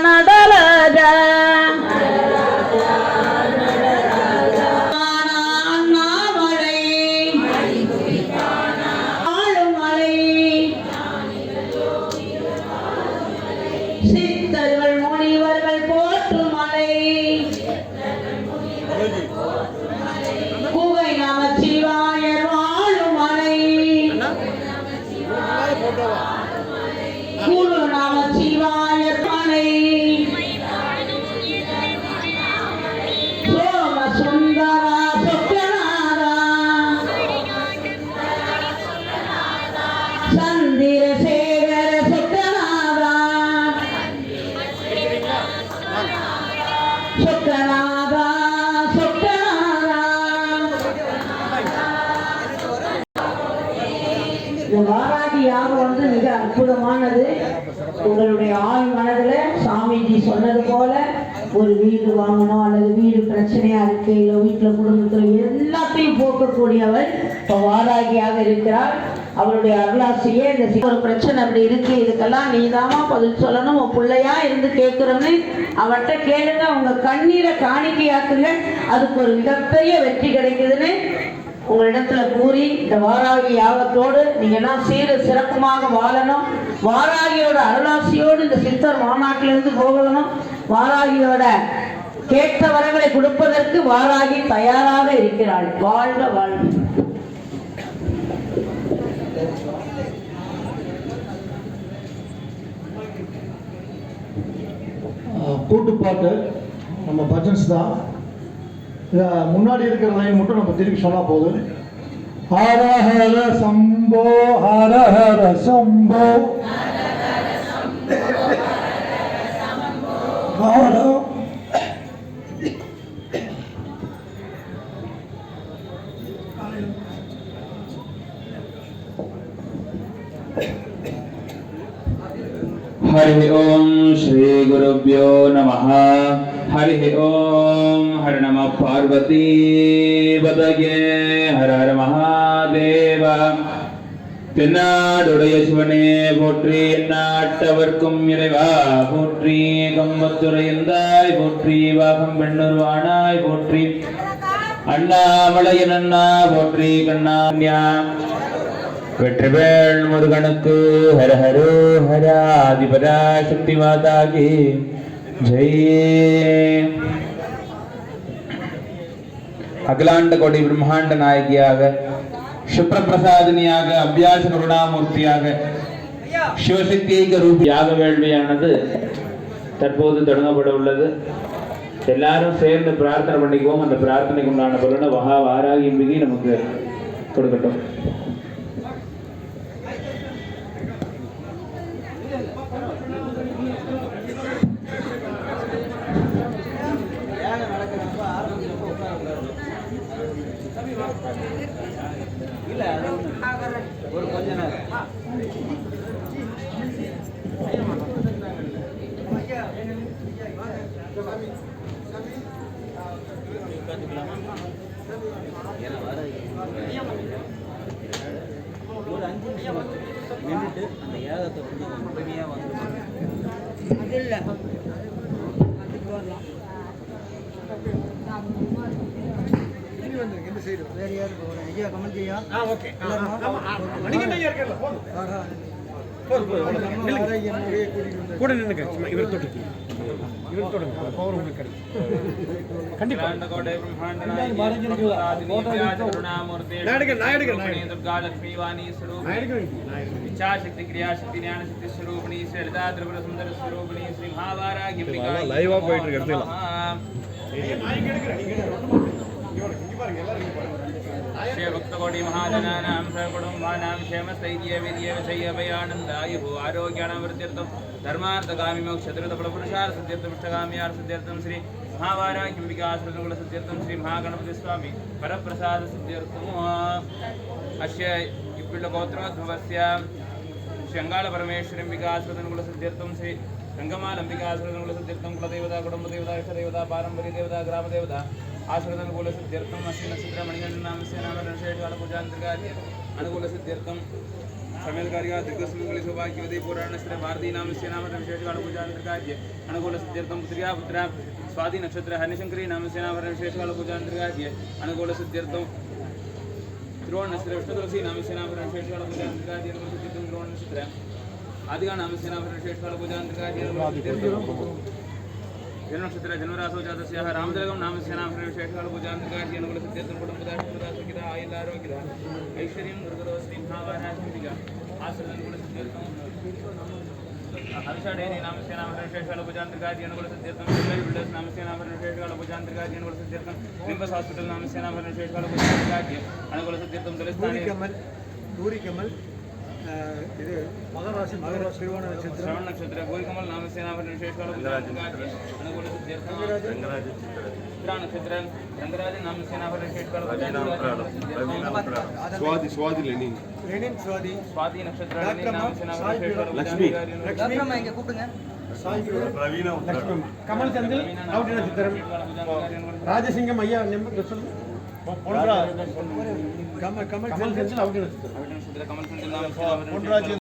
நடராஜா சித்தர்கள் முனிவர்கள் போற்றும் மலை குகை நமச்சிவாயர் வாழும் மலை குரு நமச்சிவாயர் மலை சோம சுந்தரா சொக்கநாதா சந்திரசேகர சொக்கநாதா சொக்கநாதா சொக்கநாதா. இந்த வாராகி யாகம் மிக அற்புதமானது. உங்களுடைய ஆள் மனதில் சாமிஜி சொன்னது போல ஒரு வீடு வாங்கணும் அல்லது வீடு பிரச்சனையா இருக்கு, இல்லை வீட்டில் குடும்பத்தில் எல்லாத்தையும் போக்கக்கூடியவர் இப்போ வாராகியாக இருக்கிறார். அவருடைய அருளாசியே இந்த ஒரு பிரச்சனை அப்படி இருக்கு, இதுக்கெல்லாம் நீதாமா பதில் சொல்லணும், உன் பிள்ளையா இருந்து கேட்குறோன்னு அவர்கிட்ட கேளுங்க. உங்க கண்ணீரை காணிக்கையாக்குங்க, அதுக்கு ஒரு மிகப்பெரிய வெற்றி கிடைக்குதுன்னு உங்களிடத்துல கூறி இந்த வாராகி யாகத்தோடு நீங்க எல்லாம் சீர சிறப்புமாக வாழணும். வாராகியோட அருளாசியோடு இந்த சித்தர் மாநாட்டிலிருந்து போகணும். வாராகியோட கேட்ட வரங்களை கொடுப்பதற்கு வாராகி தயாராக இருக்கிறாள். வாழ்க வாழ்க. கூட்டுப்பாட்டு நம்ம பஜன்ஸ் தான். முன்னாடி இருக்கிற லைன் மட்டும் நம்ம திருப்பி சொன்னா போதும். ஹர ஹர சம்போ ஹர ஹர சம்போ ஹர हरि ओम श्री गुरुभ्यो नमः. हरि ओम. हर नमः पार्वती पतये. हर हर महादेव. தென்னாடுடைய சிவனே போற்றி, எந்நாட்டவர்க்கும் இறைவா போற்றி, கம்பத்துரையந்தாய் போற்றி, வாகம் பெண்ணுருவானாய் போற்றி, அண்ணாமலையன் அண்ணா போற்றி, கண்ணான்யா வெற்றிவேள் முருகனுக்கு ஹர ஹரோ ஹரா. ஆதிபரா சக்தி மாதா கி ஜெய். அகிலாண்ட கோடி பிரம்மாண்ட நாயகியாக, சுப்ரபிரசாதினியாக, அபியாச கருணாமூர்த்தியாக, சிவசக்தியைக ரூபி யாக வேள்வியானது தற்போது தொடங்கப்பட உள்ளது. எல்லாரும் சேர்ந்து பிரார்த்தனை பண்ணிக்குவோம். அந்த பிரார்த்தனைக்கு உண்டான பலனை மகா வாராகி அம்பிகை நமக்கு கொடுக்கட்டும். ஒரு கொஞ்ச நேரம் ஒரு 5 நிமிஷம் நின்றுட்டு அந்த யாகத்தை வந்து முழுமையாக வந்து இந்த சைடு வேற யாரு ஐயா கமெண்ட் ஐயா. ஓகே கூட நின்னுங்க. இவர் தொட்டு இவர் தொடுங்க. பவர் உங்களுக்கு கிடைக்கும் கண்டிப்பா. கோடை பிரம்மாண்ட நாயகி துர்கா லட்சுமி வாணி ஸ்வரூபிணி இச்சா சக்தி கிரியா சக்தி ஞான சக்தி ஸ்வரூபிணி லலிதா திரிபுர சுந்தர ஸ்வரூபிணி ஸ்ரீ மகாவாராகி லைவா போயிட்டு இருக்கு. भक्तकोटि महाजनानां सर्वकुटुम्बानां क्षेमस्थैर्य वीर्य विजयभयानन्दायुः आरोग्याणावृद्ध्यर्थं धर्मार्थकामिमोक्षचतुर्थफलपुरुषार्थसिद्ध्यर्थं इष्टकाम्यार्थसिद्ध्यर्थं श्री महावाराह्यम्बिकाश्रुतकुलसिद्ध्यर्थं श्री महागणपतिस्वामी परप्रसादसिद्ध्यर्थम् अस्य इप्पिळ्ळगोत्रोद्भवस्य श्रृङ्गालपरमेश्वरम्बिकाश्रुतकुलसिद्ध्यर्थं श्री रङ्गमालम्बिकाश्रुतकुलसिद्ध्यर्थं कुलदेवता कुटुम्बदेवता इष्टदेवता पारम्परिकदेवता ग्रामदेवता आश्रितानुकूलसिद्ध्यर्थं अस्य नक्षत्रमणिगणनामस्य नामरणशेषकालपूजान्तर्गाद्य अनुकूलसिद्ध्यर्थं समेलकार्या दिग्गस्मंगली सौभाग्यवती पुराणस्त्र भारती नाम सेनाम विशेष काल पूजा अंतर्गाज्य अनुकूल सिद्ध्यर्थम पुत्र्या पुत्रा स्वाति नक्षत्र हरिशंकरी नाम सेनाम विशेष काल पूजा अंतर्गाज्य अनुकूल सिद्ध्यर्थम द्रोण नक्षत्र विष्णु तुलसी नाम सेनाम विशेष काल पूजा अंतर्गाज्य अनुकूल सिद्ध्यर्थम द्रोण नक्षत्र आदिगा नाम सेनाम विशेष काल पूजा अंतर्गाज्य अनुकूल सिद्ध्यर्थम जन्मनक्षत्र जन्मरासो जातस्याः रामतिलकं नाम सेनां विशेषकाल पूजान्तर्गाज्य अनुकूल सिद्ध्यर्थं कुटुम्बदाशुदासुखिता आयुलारोग्यदा ऐश्वर्यं दुर्गतो श्रीं महावाराशिंबिका आश्रदनुकूल सिद्ध्यर्थं हर्षाडेरी नाम सेनां विशेषकाल पूजान्तर्गाज्य अनुकूल सिद्ध्यर्थं बिल्डर्स नाम सेनां विशेषकाल पूजान्तर्गाज्य अनुकूल सिद्ध्यर्थं निम्बस हॉस्पिटल नाम सेनां विशेषकाल पूजान्तर्गाज्य अनुकूल सिद्ध्यर्थं दलिस्तानि दूरी कमल இது மகராசி திருவோண நட்சத்திரம் श्रवण नक्षत्र गोरी कमल नाम सेनापति विशेष काल पूजान्तर्गाज्य अनुकूल सिद्ध्यर्थं चित्रा नक्षत्र रंगराज नाम सेनापति विशेष काल पूजान्तर्गाज्य स्वाति लेनिन स्वाति नक्षत्र लेनिन नाम सेनापति विशेष काल पूजान्तर्गाज्य प्रवीण கமல் செந்தில் அவுட் நட்சத்திரம் ராஜசிங்கம் ஐயா நம்பர் கமல் செந்தில் அவுட் நட்சத்திரம் कमल संजय नाम सेनापति